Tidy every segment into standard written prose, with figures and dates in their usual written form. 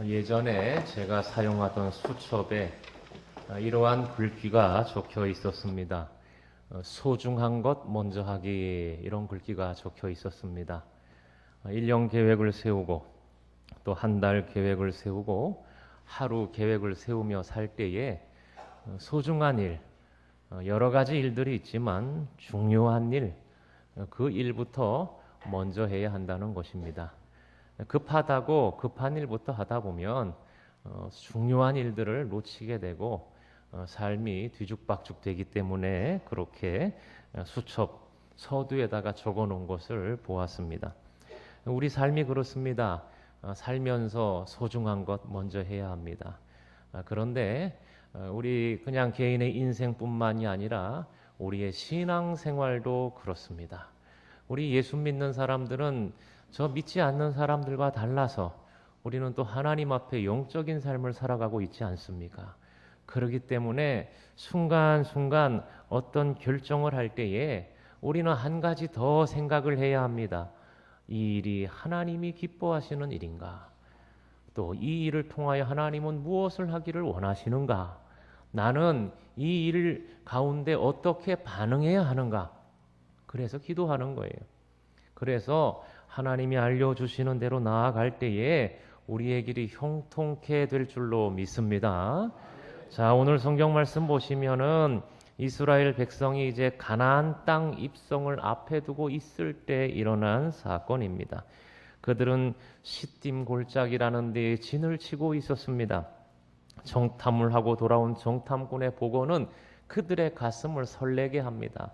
예전에 제가 사용하던 수첩에 이러한 글귀가 적혀 있었습니다. 소중한 것 먼저 하기, 이런 글귀가 적혀 있었습니다. 1년 계획을 세우고 또 한 달 계획을 세우고 하루 계획을 세우며 살 때에 소중한 일, 여러 가지 일들이 있지만 중요한 일, 그 일부터 먼저 해야 한다는 것입니다. 급하다고 급한 일부터 하다 보면 중요한 일들을 놓치게 되고 삶이 뒤죽박죽 되기 때문에 그렇게 수첩 서두에다가 적어 놓은 것을 보았습니다. 우리 삶이 그렇습니다. 살면서 소중한 것 먼저 해야 합니다. 그런데 우리 그냥 개인의 인생뿐만이 아니라 우리의 신앙생활도 그렇습니다. 우리 예수 믿는 사람들은 저 믿지 않는 사람들과 달라서 우리는 또 하나님 앞에 영적인 삶을 살아가고 있지 않습니까? 그렇기 때문에 순간순간 어떤 결정을 할 때에 우리는 한 가지 더 생각을 해야 합니다. 이 일이 하나님이 기뻐하시는 일인가? 또 이 일을 통하여 하나님은 무엇을 하기를 원하시는가? 나는 이 일 가운데 어떻게 반응해야 하는가? 그래서 기도하는 거예요. 그래서 하나님이 알려주시는 대로 나아갈 때에 우리의 길이 형통케 될 줄로 믿습니다. 자, 오늘 성경 말씀 보시면은 이스라엘 백성이 이제 가나안 땅 입성을 앞에 두고 있을 때 일어난 사건입니다. 그들은 시딤 골짜기라는 데에 진을 치고 있었습니다. 정탐을 하고 돌아온 정탐꾼의 보고는 그들의 가슴을 설레게 합니다.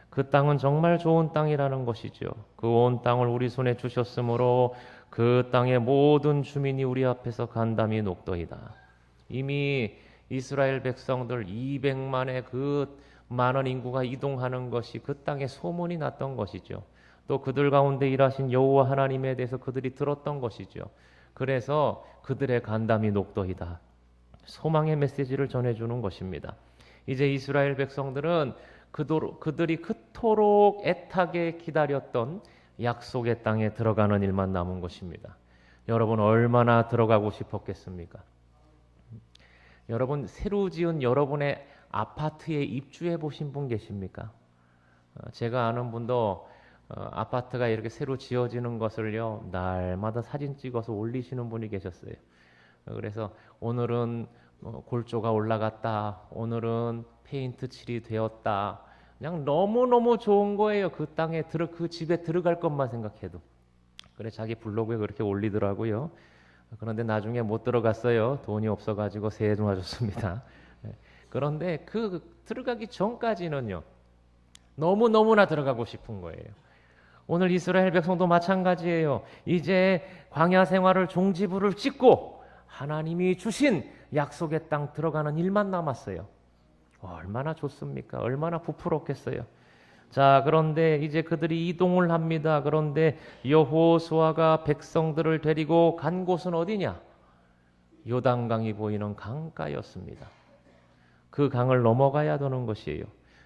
그 땅은 정말 좋은 땅이라는 것이죠. 그 온 땅을 우리 손에 주셨으므로 그 땅의 모든 주민이 우리 앞에서 간담이 녹더이다. 이미 이스라엘 백성들 200만의 그 많은 인구가 이동하는 것이 그 땅에 소문이 났던 것이죠. 또 그들 가운데 일하신 여호와 하나님에 대해서 그들이 들었던 것이죠. 그래서 그들의 간담이 녹더이다. 소망의 메시지를 전해주는 것입니다. 이제 이스라엘 백성들은 그들이 그토록 애타게 기다렸던 약속의 땅에 들어가는 일만 남은 것입니다. 여러분 얼마나 들어가고 싶었겠습니까? 여러분 새로 지은 여러분의 아파트에 입주해 보신 분 계십니까? 제가 아는 분도 아파트가 이렇게 새로 지어지는 것을요 날마다 사진 찍어서 올리시는 분이 계셨어요. 그래서 오늘은 골조가 올라갔다, 오늘은 페인트 칠이 되었다. 그냥 너무너무 좋은 거예요. 그 땅에 그 집에 들어갈 것만 생각해도. 그래 자기 블로그에 그렇게 올리더라고요. 그런데 나중에 못 들어갔어요. 돈이 없어가지고 세해 놔줬습니다. 그런데 그 들어가기 전까지는요. 너무너무나 들어가고 싶은 거예요. 오늘 이스라엘 백성도 마찬가지예요. 이제 광야 생활을 종지부를 찍고 하나님이 주신 약속의 땅 들어가는 일만 남았어요. 얼마나 좋습니까? 얼마나 부풀었겠어요. 자, 그런데 이제 그들이 이동을 합니다. 그런데 여호수아가 백성들을 데리고 간 곳은 어디냐? 요단강이 보이는 강가였습니다. 그 강을 넘어가야 되는 것이에요.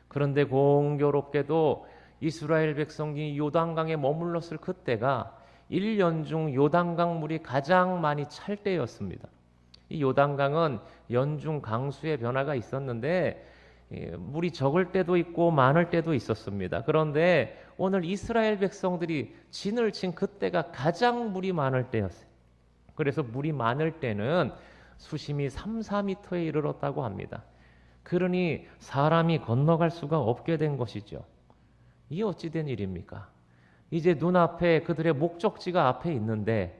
그런데 공교롭게도 이스라엘 백성이 요단강에 머물렀을 그때가 1년 중 요단강 물이 가장 많이 찰 때였습니다. 이 요단강은 연중 강수의 변화가 있었는데 물이 적을 때도 있고 많을 때도 있었습니다. 그런데 오늘 이스라엘 백성들이 진을 친 그때가 가장 물이 많을 때였어요. 그래서 물이 많을 때는 수심이 3, 4m에 이르렀다고 합니다. 그러니 사람이 건너갈 수가 없게 된 것이죠. 이 어찌된 일입니까? 이제 눈앞에 그들의 목적지가 앞에 있는데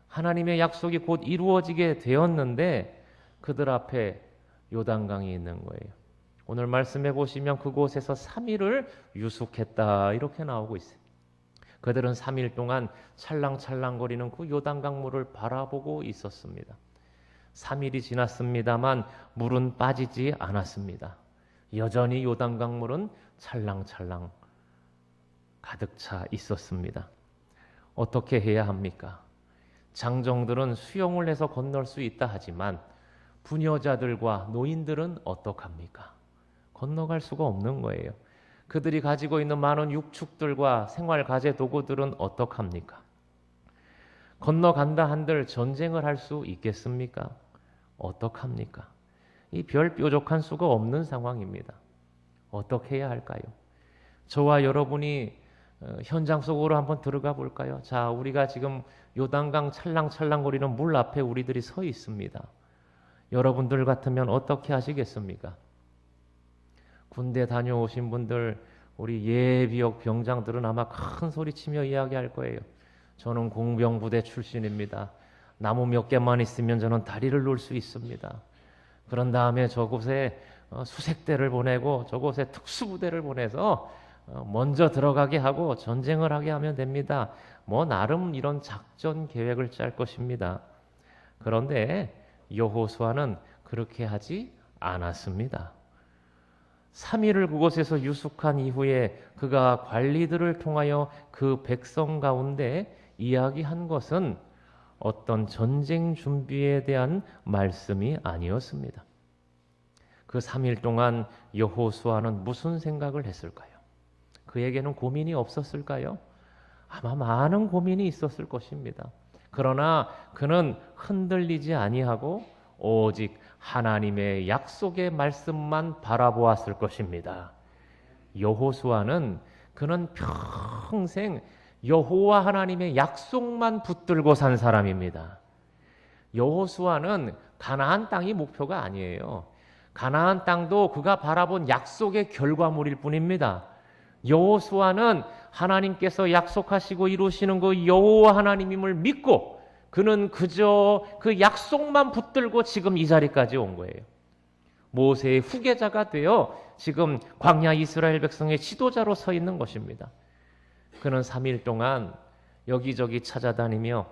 하나님의 약속이 곧 이루어지게 되었는데 그들 앞에 요단강이 있는 거예요. 오늘 말씀해 보시면 그곳에서 3일을 유숙했다 이렇게 나오고 있어요. 그들은 3일 동안 찰랑찰랑거리는 그 요단강 물을 바라보고 있었습니다. 3일이 지났습니다만 물은 빠지지 않았습니다. 여전히 요단강 물은 찰랑찰랑 가득 차 있었습니다. 어떻게 해야 합니까? 장정들은 수영을 해서 건널 수 있다 하지만 부녀자들과 노인들은 어떡합니까? 건너갈 수가 없는 거예요. 그들이 가지고 있는 많은 육축들과 생활 가재 도구들은 어떡합니까? 건너간다 한들 전쟁을 할 수 있겠습니까? 어떡합니까? 이 별 뾰족한 수가 없는 상황입니다. 어떻게 해야 할까요? 저와 여러분이 현장 속으로 한번 들어가 볼까요? 자, 우리가 지금 요단강 찰랑찰랑거리는 물 앞에 우리들이 서 있습니다. 여러분들 같으면 어떻게 하시겠습니까? 군대 다녀오신 분들, 우리 예비역 병장들은 아마 큰 소리치며 이야기할 거예요. 저는 공병부대 출신입니다. 나무 몇 개만 있으면 저는 다리를 놓을 수 있습니다. 그런 다음에 저곳에 수색대를 보내고 저곳에 특수부대를 보내서 먼저 들어가게 하고 전쟁을 하게 하면 됩니다. 뭐 나름 이런 작전 계획을 짤 것입니다. 그런데 여호수아는 그렇게 하지 않았습니다. 3일을 그곳에서 유숙한 이후에 그가 관리들을 통하여 그 백성 가운데 이야기한 것은 어떤 전쟁 준비에 대한 말씀이 아니었습니다. 그 3일 동안 여호수아는 무슨 생각을 했을까요? 그에게는 고민이 없었을까요? 아마 많은 고민이 있었을 것입니다. 그러나 그는 흔들리지 아니하고 오직 하나님의 약속의 말씀만 바라보았을 것입니다. 여호수아는 그는 평생 여호와 하나님의 약속만 붙들고 산 사람입니다. 여호수아는 가나안 땅이 목표가 아니에요. 가나안 땅도 그가 바라본 약속의 결과물일 뿐입니다. 여호수아는 하나님께서 약속하시고 이루시는 그 여호와 하나님임을 믿고 그는 그저 그 약속만 붙들고 지금 이 자리까지 온 거예요. 모세의 후계자가 되어 지금 광야 이스라엘 백성의 지도자로 서 있는 것입니다. 그는 3일 동안 여기저기 찾아다니며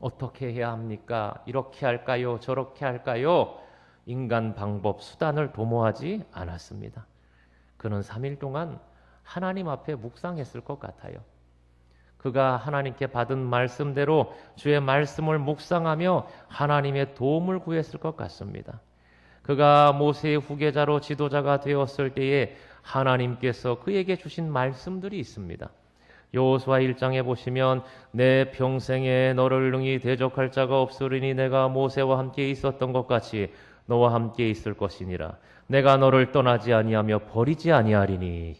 어떻게 해야 합니까? 이렇게 할까요? 저렇게 할까요? 인간 방법, 수단을 도모하지 않았습니다. 그는 3일 동안 하나님 앞에 묵상했을 것 같아요. 그가 하나님께 받은 말씀대로 주의 말씀을 묵상하며 하나님의 도움을 구했을 것 같습니다. 그가 모세의 후계자로 지도자가 되었을 때에 하나님께서 그에게 주신 말씀들이 있습니다. 여호수아 1장에 보시면 내 평생에 너를 능히 대적할 자가 없으리니 내가 모세와 함께 있었던 것 같이 너와 함께 있을 것이니라. 내가 너를 떠나지 아니하며 버리지 아니하리니.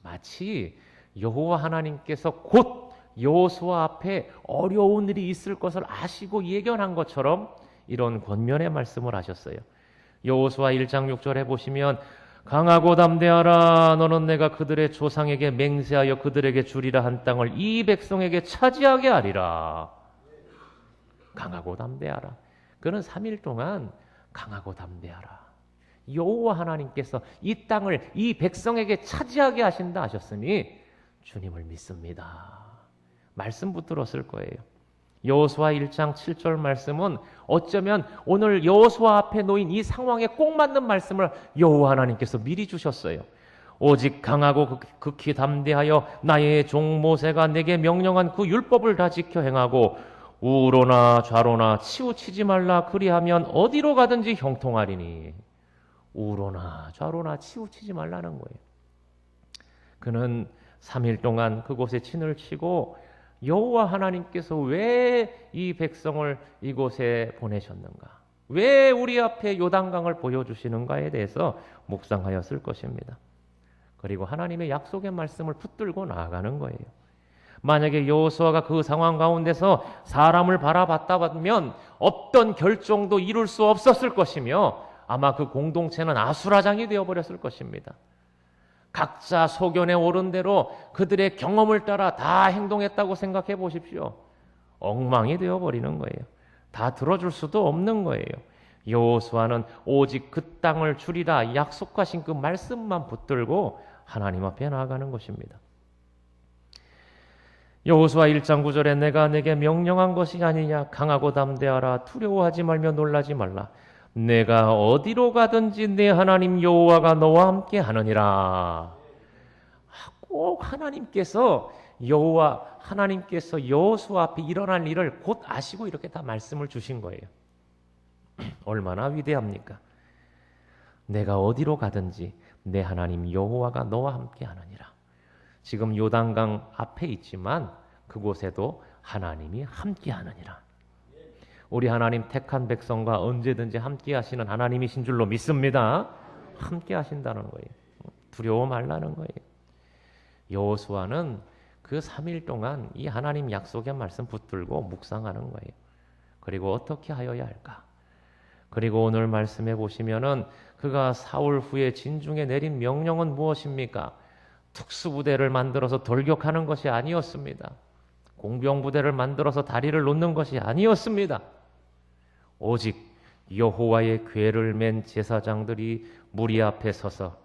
마치 여호와 하나님께서 곧 여호수아 앞에 어려운 일이 있을 것을 아시고 예견한 것처럼 이런 권면의 말씀을 하셨어요. 여호수아 1장 6절에 보시면 강하고 담대하라. 너는 내가 그들의 조상에게 맹세하여 그들에게 주리라 한 땅을 이 백성에게 차지하게 하리라. 강하고 담대하라. 그는 3일 동안 강하고 담대하라. 여호와 하나님께서 이 땅을 이 백성에게 차지하게 하신다 하셨으니 주님을 믿습니다. 말씀 붙들었을 거예요. 여호수아 1장 7절 말씀은 어쩌면 오늘 여호수아 앞에 놓인 이 상황에 꼭 맞는 말씀을 여호와 하나님께서 미리 주셨어요. 오직 강하고 극히 담대하여 나의 종 모세가 내게 명령한 그 율법을 다 지켜 행하고 우로나 좌로나 치우치지 말라. 그리하면 어디로 가든지 형통하리니. 우로나 좌로나 치우치지 말라는 거예요. 그는 3일 동안 그곳에 진을 치고 여호와 하나님께서 왜 이 백성을 이곳에 보내셨는가? 왜 우리 앞에 요단강을 보여주시는가에 대해서 묵상하였을 것입니다. 그리고 하나님의 약속의 말씀을 붙들고 나아가는 거예요. 만약에 여호수아가 그 상황 가운데서 사람을 바라봤다면 어떤 결정도 이룰 수 없었을 것이며 아마 그 공동체는 아수라장이 되어버렸을 것입니다. 각자 소견에 오른 대로 그들의 경험을 따라 다 행동했다고 생각해 보십시오. 엉망이 되어버리는 거예요. 다 들어줄 수도 없는 거예요. 여호수아는 오직 그 땅을 주리라 약속하신 그 말씀만 붙들고 하나님 앞에 나아가는 것입니다. 여호수아 1장 9절에 내가 내게 명령한 것이 아니냐. 강하고 담대하라. 두려워하지 말며 놀라지 말라. 내가 어디로 가든지 내 하나님 여호와가 너와 함께 하느니라. 꼭 하나님께서 여호수아 앞에 일어날 일을 곧 아시고 이렇게 다 말씀을 주신 거예요. 얼마나 위대합니까? 내가 어디로 가든지 내 하나님 여호와가 너와 함께 하느니라. 지금 요단강 앞에 있지만 그곳에도 하나님이 함께하느니라. 우리 하나님 택한 백성과 언제든지 함께하시는 하나님이신 줄로 믿습니다. 함께하신다는 거예요. 두려워 말라는 거예요. 여호수아는 그 3일 동안 이 하나님 약속의 말씀 붙들고 묵상하는 거예요. 그리고 어떻게 하여야 할까? 그리고 오늘 말씀해 보시면은 그가 사울 후에 진중에 내린 명령은 무엇입니까? 특수부대를 만들어서 돌격하는 것이 아니었습니다. 공병부대를 만들어서 다리를 놓는 것이 아니었습니다. 오직 여호와의 궤를 맨 제사장들이 무리 앞에 서서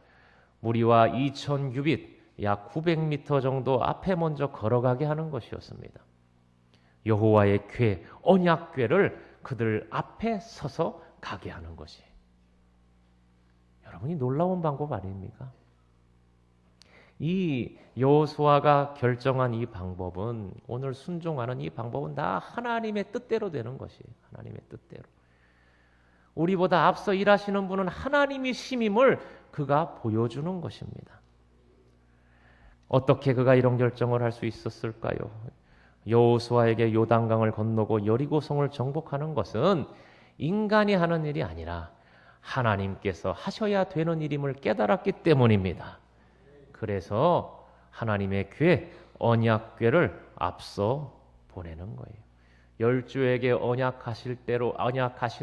무리와 2000규빗 약 900m 정도 앞에 먼저 걸어가게 하는 것이었습니다. 여호와의 궤, 언약궤를 그들 앞에 서서 가게 하는 것이. 여러분이 놀라운 방법 아닙니까? 이 여호수아가 결정한 이 방법은, 오늘 순종하는 이 방법은 다 하나님의 뜻대로 되는 것이에요. 하나님의 뜻대로. 우리보다 앞서 일하시는 분은 하나님이심임을 그가 보여주는 것입니다. 어떻게 그가 이런 결정을 할 수 있었을까요? 여호수아에게 요단강을 건너고 여리고성을 정복하는 것은 인간이 하는 일이 아니라 하나님께서 하셔야 되는 일임을 깨달았기 때문입니다. 그래서 하나님의 궤, 언약궤를 앞서 보내는 거예요. 열주에게 언약하신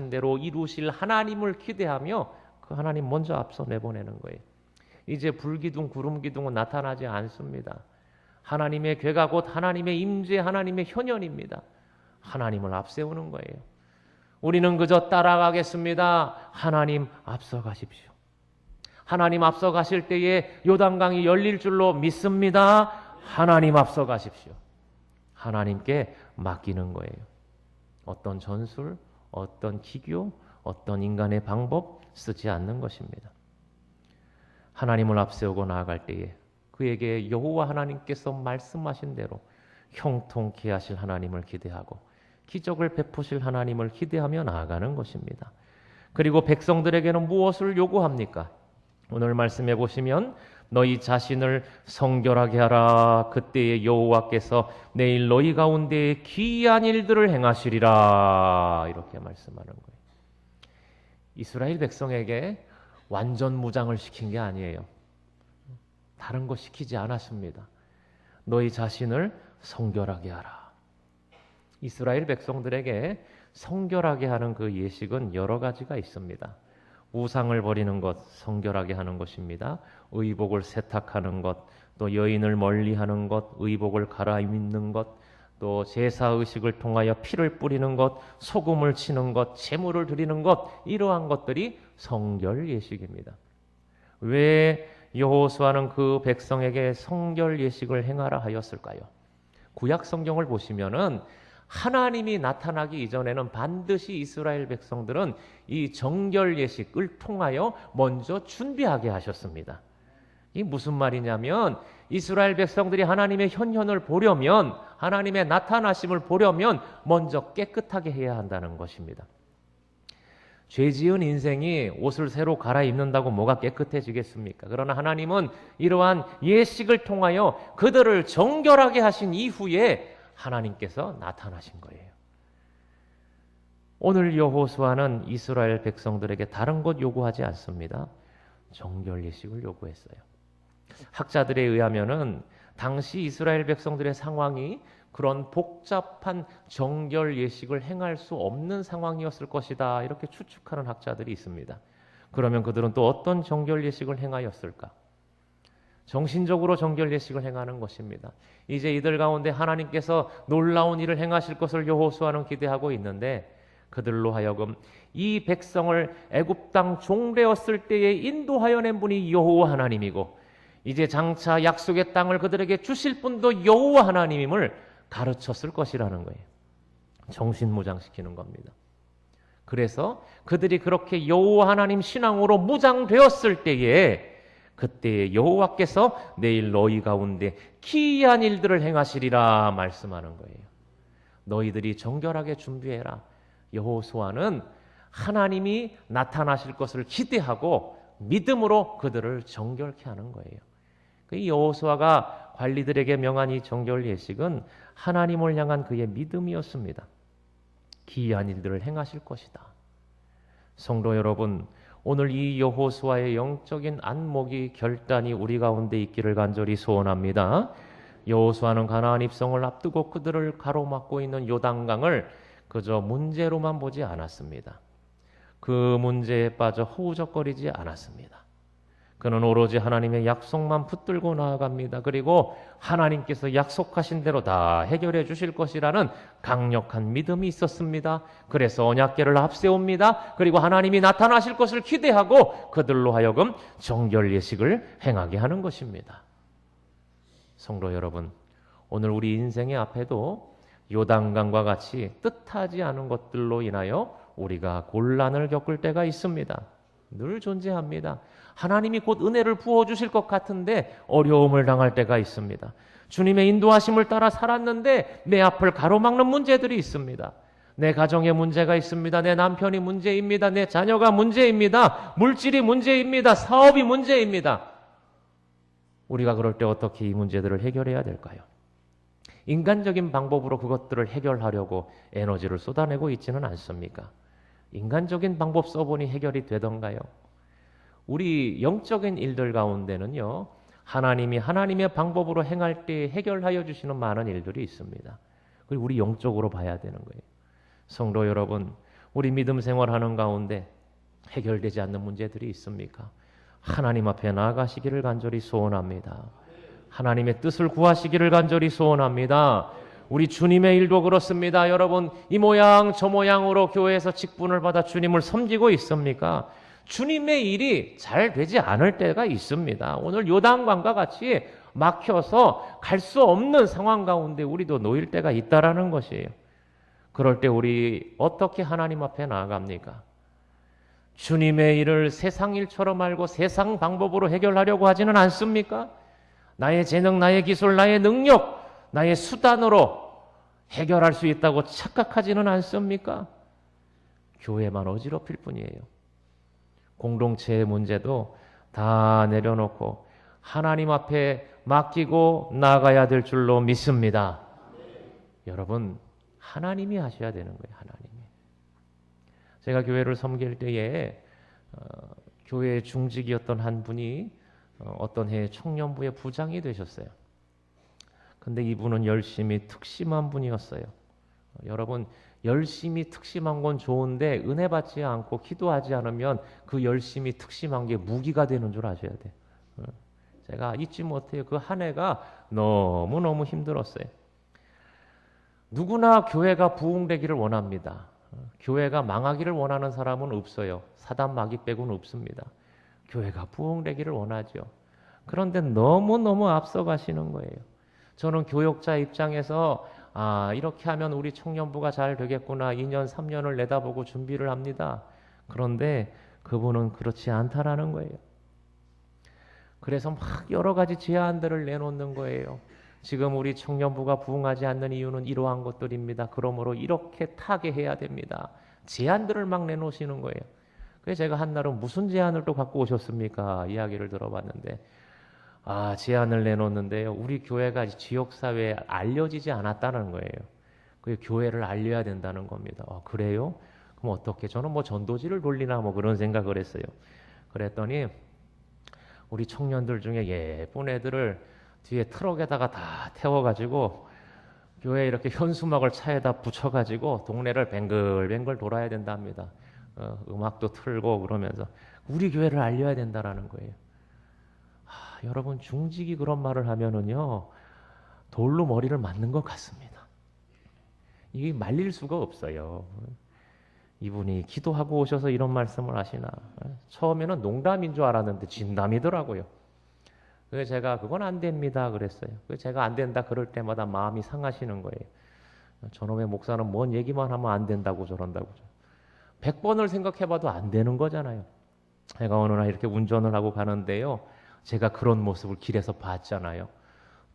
대로 이루실 하나님을 기대하며 그 하나님 먼저 앞서 내보내는 거예요. 이제 불기둥, 구름기둥은 나타나지 않습니다. 하나님의 궤가 곧 하나님의 임재, 하나님의 현현입니다. 하나님을 앞세우는 거예요. 우리는 그저 따라가겠습니다. 하나님 앞서 가십시오. 하나님 앞서 가실 때에 요단강이 열릴 줄로 믿습니다. 하나님 앞서 가십시오. 하나님께 맡기는 거예요. 어떤 전술, 어떤 기교, 어떤 인간의 방법 쓰지 않는 것입니다. 하나님을 앞세우고 나아갈 때에 그에게 여호와 하나님께서 말씀하신 대로 형통케 하실 하나님을 기대하고 기적을 베푸실 하나님을 기대하며 나아가는 것입니다. 그리고 백성들에게는 무엇을 요구합니까? 오늘 말씀해 보시면 너희 자신을 성결하게 하라. 그때에 여호와께서 내일 너희 가운데 기이한 일들을 행하시리라. 이렇게 말씀하는 거예요. 이스라엘 백성에게 완전 무장을 시킨 게 아니에요. 다른 거 시키지 않았습니다. 너희 자신을 성결하게 하라. 이스라엘 백성들에게 성결하게 하는 그 예식은 여러 가지가 있습니다. 우상을 버리는 것, 성결하게 하는 것입니다. 의복을 세탁하는 것, 또 여인을 멀리하는 것, 의복을 갈아입는 것, 또 제사 의식을 통하여 피를 뿌리는 것, 소금을 치는 것, 제물을 드리는 것, 이러한 것들이 성결 예식입니다. 왜 여호수아는 그 백성에게 성결 예식을 행하라 하였을까요? 구약 성경을 보시면은 하나님이 나타나기 이전에는 반드시 이스라엘 백성들은 이 정결 예식을 통하여 먼저 준비하게 하셨습니다. 이 무슨 말이냐면 이스라엘 백성들이 하나님의 현현을 보려면, 하나님의 나타나심을 보려면 먼저 깨끗하게 해야 한다는 것입니다. 죄 지은 인생이 옷을 새로 갈아입는다고 뭐가 깨끗해지겠습니까? 그러나 하나님은 이러한 예식을 통하여 그들을 정결하게 하신 이후에 하나님께서 나타나신 거예요. 오늘 여호수아는 이스라엘 백성들에게 다른 것 요구하지 않습니다. 정결 예식을 요구했어요. 학자들에 의하면은 당시 이스라엘 백성들의 상황이 그런 복잡한 정결 예식을 행할 수 없는 상황이었을 것이다, 이렇게 추측하는 학자들이 있습니다. 그러면 그들은 또 어떤 정결 예식을 행하였을까? 정신적으로 정결 예식을 행하는 것입니다. 이제 이들 가운데 하나님께서 놀라운 일을 행하실 것을 여호수아는 기대하고 있는데 그들로 하여금 이 백성을 애굽 땅 종되었을 때에 인도하여 낸 분이 여호와 하나님이고 이제 장차 약속의 땅을 그들에게 주실 분도 여호와 하나님임을 가르쳤을 것이라는 거예요. 정신무장시키는 겁니다. 그래서 그들이 그렇게 여호와 하나님 신앙으로 무장되었을 때에 그때 여호와께서 내일 너희 가운데 기이한 일들을 행하시리라 말씀하는 거예요. 너희들이 정결하게 준비해라. 여호수아는 하나님이 나타나실 것을 기대하고 믿음으로 그들을 정결케 하는 거예요. 이 여호수아가 관리들에게 명한 이 정결 예식은 하나님을 향한 그의 믿음이었습니다. 기이한 일들을 행하실 것이다. 성도 여러분, 오늘 이 여호수아의 영적인 안목이 결단이 우리 가운데 있기를 간절히 소원합니다. 여호수아는 가나안 입성을 앞두고 그들을 가로막고 있는 요단강을 그저 문제로만 보지 않았습니다. 그 문제에 빠져 허우적거리지 않았습니다. 그는 오로지 하나님의 약속만 붙들고 나아갑니다. 그리고 하나님께서 약속하신 대로 다 해결해 주실 것이라는 강력한 믿음이 있었습니다. 그래서 언약궤를 앞세웁니다. 그리고 하나님이 나타나실 것을 기대하고 그들로 하여금 정결 예식을 행하게 하는 것입니다. 성도 여러분, 오늘 우리 인생의 앞에도 요단강과 같이 뜻하지 않은 것들로 인하여 우리가 곤란을 겪을 때가 있습니다. 늘 존재합니다. 하나님이 곧 은혜를 부어주실 것 같은데 어려움을 당할 때가 있습니다. 주님의 인도하심을 따라 살았는데 내 앞을 가로막는 문제들이 있습니다. 내 가정에 문제가 있습니다. 내 남편이 문제입니다. 내 자녀가 문제입니다. 물질이 문제입니다. 사업이 문제입니다. 우리가 그럴 때 어떻게 이 문제들을 해결해야 될까요? 인간적인 방법으로 그것들을 해결하려고 에너지를 쏟아내고 있지는 않습니까? 인간적인 방법 써보니 해결이 되던가요? 우리 영적인 일들 가운데는요, 하나님이 하나님의 방법으로 행할 때 해결하여 주시는 많은 일들이 있습니다. 그리고 우리 영적으로 봐야 되는 거예요. 성도 여러분, 우리 믿음 생활하는 가운데 해결되지 않는 문제들이 있습니까? 하나님 앞에 나아가시기를 간절히 소원합니다. 하나님의 뜻을 구하시기를 간절히 소원합니다. 우리 주님의 일도 그렇습니다. 여러분, 이 모양 저 모양으로 교회에서 직분을 받아 주님을 섬기고 있습니까? 주님의 일이 잘 되지 않을 때가 있습니다. 오늘 요단강과 같이 막혀서 갈 수 없는 상황 가운데 우리도 놓일 때가 있다라는 것이에요. 그럴 때 우리 어떻게 하나님 앞에 나아갑니까? 주님의 일을 세상 일처럼 알고 세상 방법으로 해결하려고 하지는 않습니까? 나의 재능, 나의 기술, 나의 능력, 나의 수단으로 해결할 수 있다고 착각하지는 않습니까? 교회만 어지럽힐 뿐이에요. 공동체의 문제도 다 내려놓고 하나님 앞에 맡기고 나가야 될 줄로 믿습니다. 여러분, 하나님이 하셔야 되는 거예요. 하나님이. 제가 교회를 섬길 때에 교회의 중직이었던 한 분이 어떤 해에 청년부의 부장이 되셨어요. 근데 이분은 열심히 특심한 분이었어요. 여러분, 열심히 특심한 건 좋은데 은혜 받지 않고 기도하지 않으면 그 열심히 특심한 게 무기가 되는 줄 아셔야 돼요. 제가 잊지 못해요. 그 한 해가 너무너무 힘들었어요. 누구나 교회가 부흥되기를 원합니다. 교회가 망하기를 원하는 사람은 없어요. 사단 마귀 빼고는 없습니다. 교회가 부흥되기를 원하죠. 그런데 너무너무 앞서가시는 거예요. 저는 교역자 입장에서 이렇게 하면 우리 청년부가 잘 되겠구나. 2년, 3년을 내다보고 준비를 합니다. 그런데 그분은 그렇지 않다라는 거예요. 그래서 막 여러 가지 제안들을 내놓는 거예요. 지금 우리 청년부가 부흥하지 않는 이유는 이러한 것들입니다. 그러므로 이렇게 타개해야 됩니다. 제안들을 막 내놓으시는 거예요. 그래서 제가 한날은 무슨 제안을 또 갖고 오셨습니까? 이야기를 들어봤는데 제안을 내놓는데요. 우리 교회가 지역사회에 알려지지 않았다는 거예요. 그 교회를 알려야 된다는 겁니다. 그래요? 그럼 어떻게? 저는 뭐 전도지를 돌리나 뭐 그런 생각을 했어요. 그랬더니 우리 청년들 중에 예쁜 애들을 뒤에 트럭에다가 다 태워가지고 교회에 이렇게 현수막을 차에다 붙여가지고 동네를 뱅글뱅글 돌아야 된답니다. 음악도 틀고 그러면서 우리 교회를 알려야 된다라는 거예요. 여러분, 중직이 그런 말을 하면은요, 돌로 머리를 맞는 것 같습니다. 이게 말릴 수가 없어요. 이분이 기도하고 오셔서 이런 말씀을 하시나. 처음에는 농담인 줄 알았는데 진담이더라고요. 그래서 제가 그건 안 됩니다 그랬어요. 그래서 제가 안 된다 그럴 때마다 마음이 상하시는 거예요. 저놈의 목사는 뭔 얘기만 하면 안 된다고 저런다고. 100번을 생각해봐도 안 되는 거잖아요. 제가 어느 날 이렇게 운전을 하고 가는데요. 제가 그런 모습을 길에서 봤잖아요.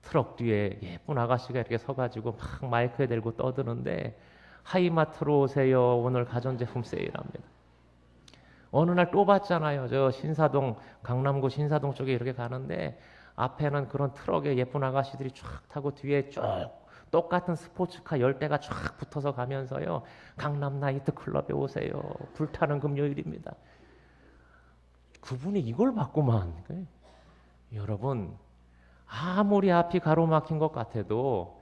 트럭 뒤에 예쁜 아가씨가 이렇게 서가지고 막 마이크에 대고 떠드는데 하이마트로 오세요. 오늘 가전제품 세일합니다. 어느 날 또 봤잖아요. 저 신사동, 강남구 신사동 쪽에 이렇게 가는데 앞에는 그런 트럭에 예쁜 아가씨들이 쫙 타고 뒤에 쭉 똑같은 스포츠카 10대가 쫙 붙어서 가면서요. 강남 나이트 클럽에 오세요. 불타는 금요일입니다. 그분이 이걸 받고만. 여러분, 아무리 앞이 가로막힌 것 같아도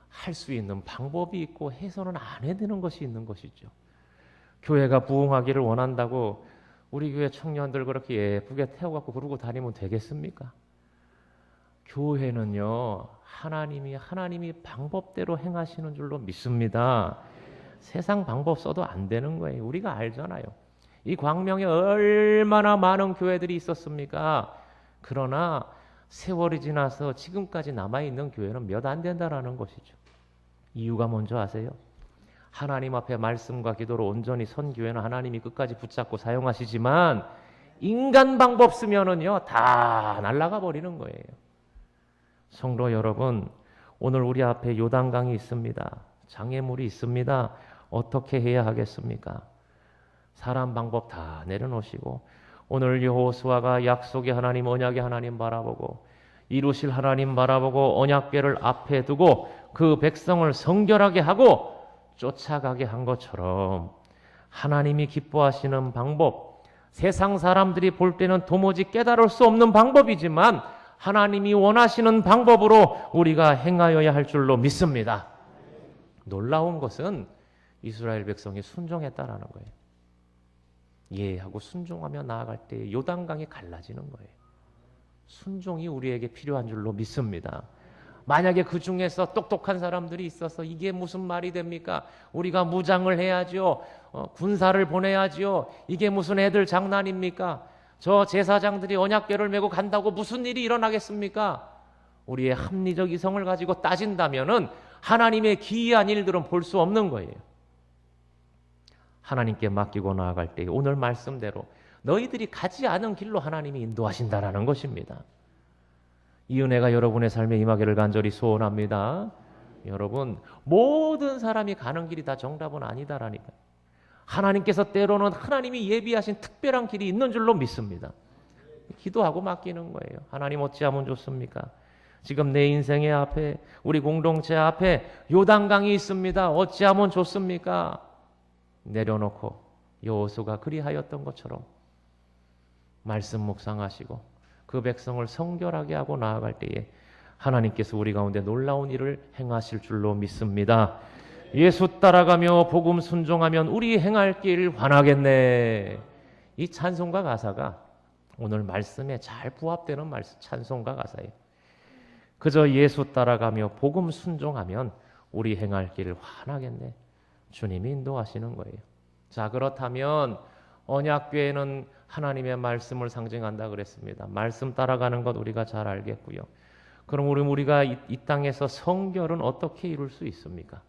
할 수 있는 방법이 있고 해서는 안 해야 되는 것이 있는 것이죠. 교회가 부흥하기를 원한다고 우리 교회 청년들 그렇게 예쁘게 태워갖고 그러고 다니면 되겠습니까? 교회는요, 하나님이 방법대로 행하시는 줄로 믿습니다. 세상 방법 써도 안 되는 거예요. 우리가 알잖아요. 이 광명에 얼마나 많은 교회들이 있었습니까? 그러나 세월이 지나서 지금까지 남아있는 교회는 몇 안 된다라는 것이죠. 이유가 뭔지 아세요? 하나님 앞에 말씀과 기도로 온전히 선 교회는 하나님이 끝까지 붙잡고 사용하시지만 인간 방법 쓰면은요 다 날아가 버리는 거예요. 성도 여러분, 오늘 우리 앞에 요단강이 있습니다. 장애물이 있습니다. 어떻게 해야 하겠습니까? 사람 방법 다 내려놓으시고 오늘 여호수아가 약속의 하나님, 언약의 하나님 바라보고 이루실 하나님 바라보고 언약궤를 앞에 두고 그 백성을 성결하게 하고 쫓아가게 한 것처럼 하나님이 기뻐하시는 방법, 세상 사람들이 볼 때는 도무지 깨달을 수 없는 방법이지만 하나님이 원하시는 방법으로 우리가 행하여야 할 줄로 믿습니다. 놀라운 것은 이스라엘 백성이 순종했다라는 거예요. 예하고 순종하며 나아갈 때 요단강이 갈라지는 거예요. 순종이 우리에게 필요한 줄로 믿습니다. 만약에 그 중에서 똑똑한 사람들이 있어서 이게 무슨 말이 됩니까? 우리가 무장을 해야죠. 군사를 보내야죠. 이게 무슨 애들 장난입니까? 저 제사장들이 언약궤를 메고 간다고 무슨 일이 일어나겠습니까? 우리의 합리적 이성을 가지고 따진다면은 하나님의 기이한 일들은 볼 수 없는 거예요. 하나님께 맡기고 나아갈 때 오늘 말씀대로 너희들이 가지 않은 길로 하나님이 인도하신다라는 것입니다. 이 은혜가 여러분의 삶에 임하기를 간절히 소원합니다. 여러분, 모든 사람이 가는 길이 다 정답은 아니다라니까요. 하나님께서 때로는 하나님이 예비하신 특별한 길이 있는 줄로 믿습니다. 기도하고 맡기는 거예요. 하나님 어찌하면 좋습니까? 지금 내 인생의 앞에, 우리 공동체 앞에 요단강이 있습니다. 어찌하면 좋습니까? 내려놓고 여호수아가 그리하였던 것처럼 말씀 묵상하시고 그 백성을 성결하게 하고 나아갈 때에 하나님께서 우리 가운데 놀라운 일을 행하실 줄로 믿습니다. 예수 따라가며 복음 순종하면 우리 행할 길 환하겠네. 이 찬송가 가사가 오늘 말씀에 잘 부합되는 말씀, 찬송가 가사예요. 그저 예수 따라가며 복음 순종하면 우리 행할 길 환하겠네. 주님이 인도하시는 거예요. 자, 그렇다면 언약궤에는 하나님의 말씀을 상징한다 그랬습니다. 말씀 따라가는 것 우리가 잘 알겠고요. 그럼 우리가 이 땅에서 성결은 어떻게 이룰 수 있습니까?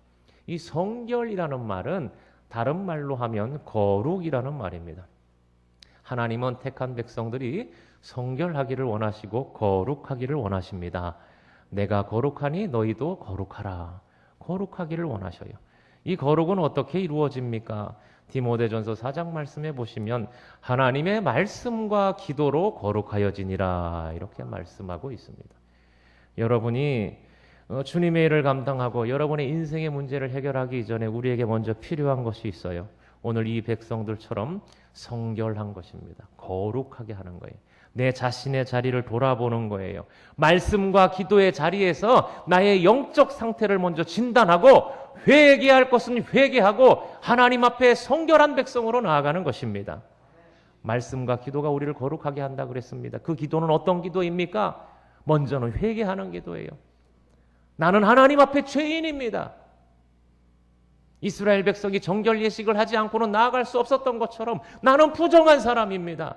이 성결이라는 말은 다른 말로 하면 거룩이라는 말입니다. 하나님은 택한 백성들이 성결하기를 원하시고 거룩하기를 원하십니다. 내가 거룩하니 너희도 거룩하라. 거룩하기를 원하셔요. 이 거룩은 어떻게 이루어집니까? 디모데전서 4장 말씀해 보시면 하나님의 말씀과 기도로 거룩하여지니라 이렇게 말씀하고 있습니다. 여러분이 주님의 일을 감당하고 여러분의 인생의 문제를 해결하기 이전에 우리에게 먼저 필요한 것이 있어요. 오늘 이 백성들처럼 성결한 것입니다. 거룩하게 하는 거예요. 내 자신의 자리를 돌아보는 거예요. 말씀과 기도의 자리에서 나의 영적 상태를 먼저 진단하고 회개할 것은 회개하고 하나님 앞에 성결한 백성으로 나아가는 것입니다. 말씀과 기도가 우리를 거룩하게 한다 그랬습니다. 그 기도는 어떤 기도입니까? 먼저는 회개하는 기도예요. 나는 하나님 앞에 죄인입니다. 이스라엘 백성이 정결 예식을 하지 않고는 나아갈 수 없었던 것처럼 나는 부정한 사람입니다.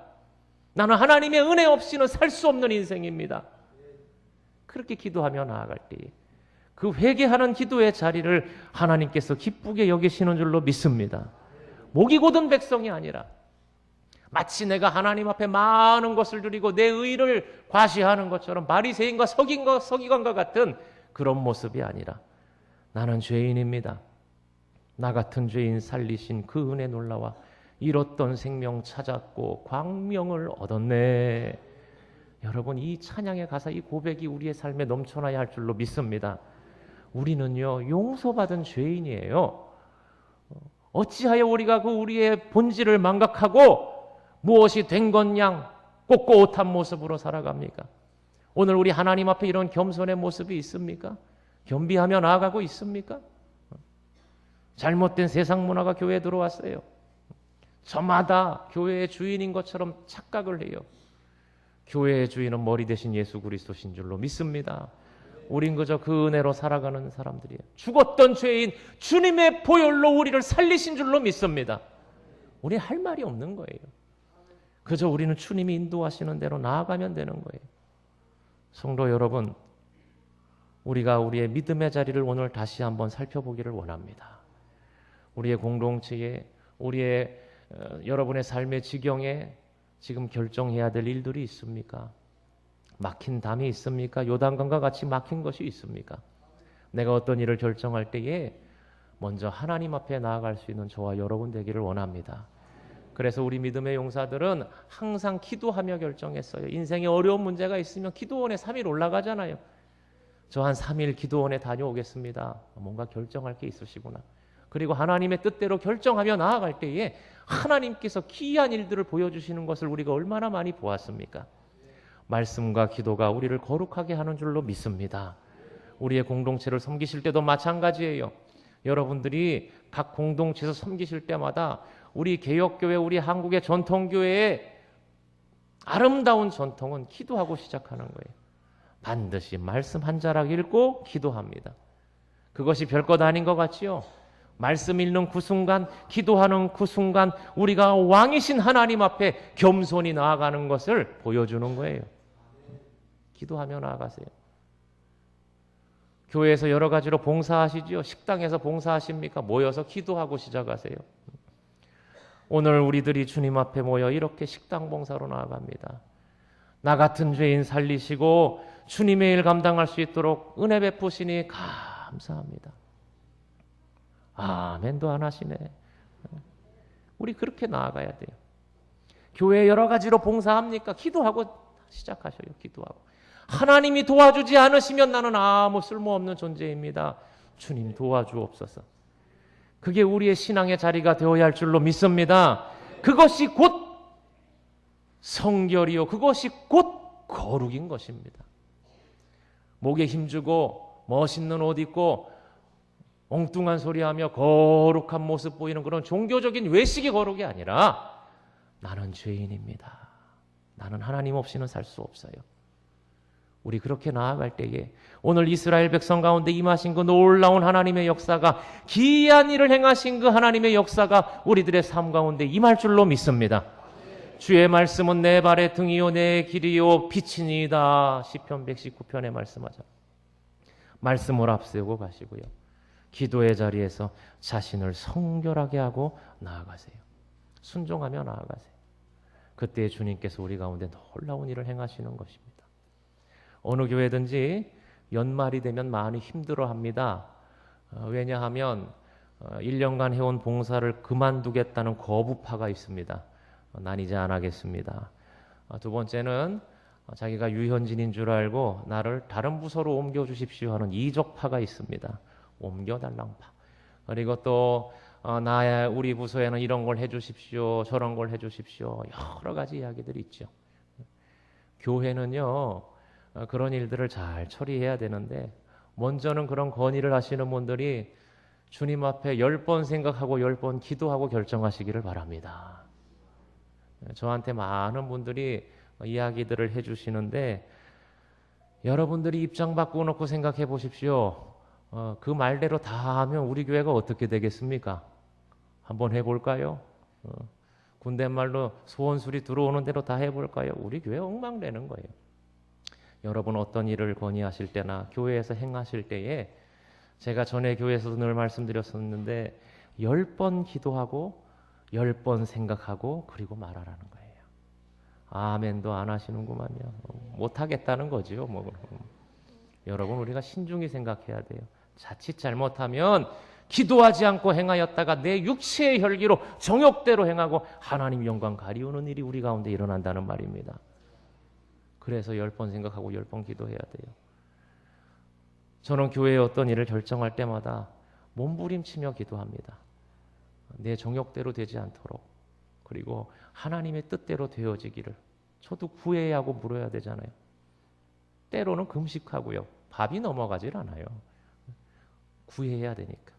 나는 하나님의 은혜 없이는 살 수 없는 인생입니다. 그렇게 기도하며 나아갈 때에 그 회개하는 기도의 자리를 하나님께서 기쁘게 여기시는 줄로 믿습니다. 목이 곧은 백성이 아니라 마치 내가 하나님 앞에 많은 것을 드리고 내 의를 과시하는 것처럼 바리새인과 서기관과 같은 그런 모습이 아니라 나는 죄인입니다. 나 같은 죄인 살리신 그 은혜 놀라와 잃었던 생명 찾았고 광명을 얻었네. 여러분, 이 찬양의 가사, 이 고백이 우리의 삶에 넘쳐나야 할 줄로 믿습니다. 우리는요, 용서받은 죄인이에요. 어찌하여 우리가 그 우리의 본질을 망각하고 무엇이 된 것양 꼿꼿한 모습으로 살아갑니까? 오늘 우리 하나님 앞에 이런 겸손의 모습이 있습니까? 겸비하며 나아가고 있습니까? 잘못된 세상 문화가 교회에 들어왔어요. 저마다 교회의 주인인 것처럼 착각을 해요. 교회의 주인은 머리 대신 예수 그리스도신 줄로 믿습니다. 우린 그저 그 은혜로 살아가는 사람들이에요. 죽었던 죄인 주님의 보혈로 우리를 살리신 줄로 믿습니다. 우리 할 말이 없는 거예요. 그저 우리는 주님이 인도하시는 대로 나아가면 되는 거예요. 성도 여러분, 우리가 우리의 믿음의 자리를 오늘 다시 한번 살펴보기를 원합니다. 우리의 공동체에, 우리의 여러분의 삶의 지경에 지금 결정해야 될 일들이 있습니까? 막힌 담이 있습니까? 요단강과 같이 막힌 것이 있습니까? 내가 어떤 일을 결정할 때에 먼저 하나님 앞에 나아갈 수 있는 저와 여러분 되기를 원합니다. 그래서 우리 믿음의 용사들은 항상 기도하며 결정했어요. 인생에 어려운 문제가 있으면 기도원에 3일 올라가잖아요. 저 한 3일 기도원에 다녀오겠습니다. 뭔가 결정할 게 있으시구나. 그리고 하나님의 뜻대로 결정하며 나아갈 때에 하나님께서 기이한 일들을 보여주시는 것을 우리가 얼마나 많이 보았습니까? 말씀과 기도가 우리를 거룩하게 하는 줄로 믿습니다. 우리의 공동체를 섬기실 때도 마찬가지예요. 여러분들이 각 공동체에서 섬기실 때마다 우리 개혁교회, 우리 한국의 전통교회의 아름다운 전통은 기도하고 시작하는 거예요. 반드시 말씀 한 자락 읽고 기도합니다. 그것이 별것 아닌 것 같지요? 말씀 읽는 그 순간, 기도하는 그 순간 우리가 왕이신 하나님 앞에 겸손히 나아가는 것을 보여주는 거예요. 기도하며 나아가세요. 교회에서 여러 가지로 봉사하시지요? 식당에서 봉사하십니까? 모여서 기도하고 시작하세요. 오늘 우리들이 주님 앞에 모여 이렇게 식당 봉사로 나아갑니다. 나 같은 죄인 살리시고 주님의 일 감당할 수 있도록 은혜 베푸시니 감사합니다. 아멘도 안 하시네. 우리 그렇게 나아가야 돼요. 교회 여러 가지로 봉사합니까? 기도하고 시작하셔요. 기도하고. 하나님이 도와주지 않으시면 나는 아무 쓸모없는 존재입니다. 주님 도와주옵소서. 그게 우리의 신앙의 자리가 되어야 할 줄로 믿습니다. 그것이 곧 성결이요, 그것이 곧 거룩인 것입니다. 목에 힘주고 멋있는 옷 입고 엉뚱한 소리하며 거룩한 모습 보이는 그런 종교적인 외식이 거룩이 아니라 나는 죄인입니다. 나는 하나님 없이는 살 수 없어요. 우리 그렇게 나아갈 때에 오늘 이스라엘 백성 가운데 임하신 그 놀라운 하나님의 역사가, 기이한 일을 행하신 그 하나님의 역사가 우리들의 삶 가운데 임할 줄로 믿습니다. 주의 말씀은 내 발의 등이요 내 길이요 빛이니이다. 시편 119편에 말씀하죠. 말씀을 앞세우고 가시고요. 기도의 자리에서 자신을 성결하게 하고 나아가세요. 순종하며 나아가세요. 그때 주님께서 우리 가운데 놀라운 일을 행하시는 것입니다. 어느 교회든지 연말이 되면 많이 힘들어합니다. 왜냐하면 1년간 해온 봉사를 그만두겠다는 거부파가 있습니다. 난 이제 안 하겠습니다. 두 번째는 자기가 유현진인 줄 알고 나를 다른 부서로 옮겨주십시오 하는 이적파가 있습니다. 옮겨달랑파. 그리고 또 우리 부서에는 이런 걸 해주십시오, 저런 걸 해주십시오. 여러 가지 이야기들이 있죠. 교회는요, 그런 일들을 잘 처리해야 되는데 먼저는 그런 건의를 하시는 분들이 주님 앞에 10번 생각하고 10번 기도하고 결정하시기를 바랍니다. 저한테 많은 분들이 이야기들을 해주시는데 여러분들이 입장 바꾸어놓고 생각해 보십시오. 그 말대로 다 하면 우리 교회가 어떻게 되겠습니까? 한번 해볼까요? 군대말로 소원술이 들어오는 대로 다 해볼까요? 우리 교회 엉망되는 거예요. 여러분 어떤 일을 건의하실 때나 교회에서 행하실 때에 제가 전에 교회에서도 늘 말씀드렸었는데 10번 기도하고 10번 생각하고 그리고 말하라는 거예요. 아멘도 안 하시는구만요. 못하겠다는 거지요. 여러분 우리가 신중히 생각해야 돼요. 자칫 잘못하면 기도하지 않고 행하였다가 내 육체의 혈기로 정욕대로 행하고 하나님 영광 가리우는 일이 우리 가운데 일어난다는 말입니다. 그래서 10번 생각하고 10번 기도해야 돼요. 저는 교회의 어떤 일을 결정할 때마다 몸부림치며 기도합니다. 내 정욕대로 되지 않도록, 그리고 하나님의 뜻대로 되어지기를. 저도 구해야 하고 물어야 되잖아요. 때로는 금식하고요. 밥이 넘어가질 않아요. 구해야 되니까.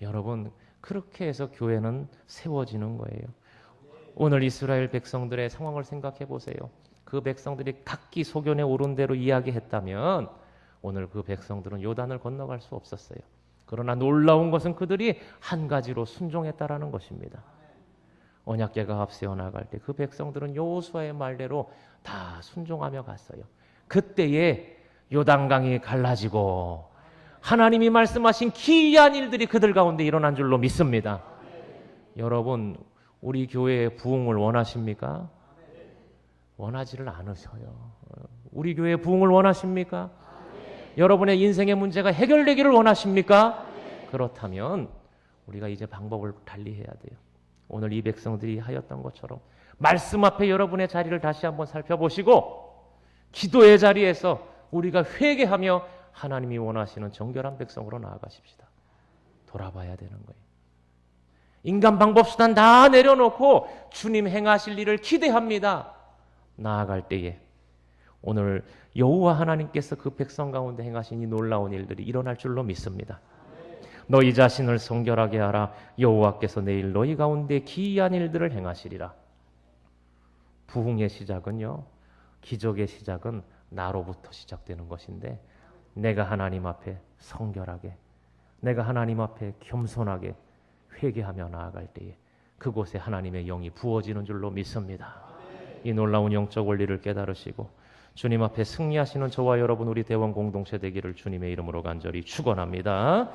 여러분, 그렇게 해서 교회는 세워지는 거예요. 오늘 이스라엘 백성들의 상황을 생각해 보세요. 그 백성들이 각기 소견에 오른 대로 이야기했다면 오늘 그 백성들은 요단을 건너갈 수 없었어요. 그러나 놀라운 것은 그들이 한 가지로 순종했다라는 것입니다. 언약궤가 앞세워 나갈 때 그 백성들은 여호수아의 말대로 다 순종하며 갔어요. 그때에 요단강이 갈라지고 하나님이 말씀하신 기이한 일들이 그들 가운데 일어난 줄로 믿습니다. 여러분, 우리 교회의 부흥을 원하십니까? 원하지를 않으셔요. 우리 교회의 부흥을 원하십니까? 여러분의 인생의 문제가 해결되기를 원하십니까? 그렇다면 우리가 이제 방법을 달리해야 돼요. 오늘 이 백성들이 하였던 것처럼 말씀 앞에 여러분의 자리를 다시 한번 살펴보시고 기도의 자리에서 우리가 회개하며 하나님이 원하시는 정결한 백성으로 나아가십시다. 돌아봐야 되는 거예요. 인간 방법 수단 다 내려놓고 주님 행하실 일을 기대합니다. 나아갈 때에 오늘 여호와 하나님께서 그 백성 가운데 행하신 이 놀라운 일들이 일어날 줄로 믿습니다. 너희 자신을 성결하게 하라. 여호와께서 내일 너희 가운데 기이한 일들을 행하시리라. 부흥의 시작은요, 기적의 시작은 나로부터 시작되는 것인데, 내가 하나님 앞에 성결하게, 내가 하나님 앞에 겸손하게 회개하며 나아갈 때에 그곳에 하나님의 영이 부어지는 줄로 믿습니다. 이 놀라운 영적 원리를 깨달으시고 주님 앞에 승리하시는 저와 여러분, 우리 대원 공동체 되기를 주님의 이름으로 간절히 축원합니다.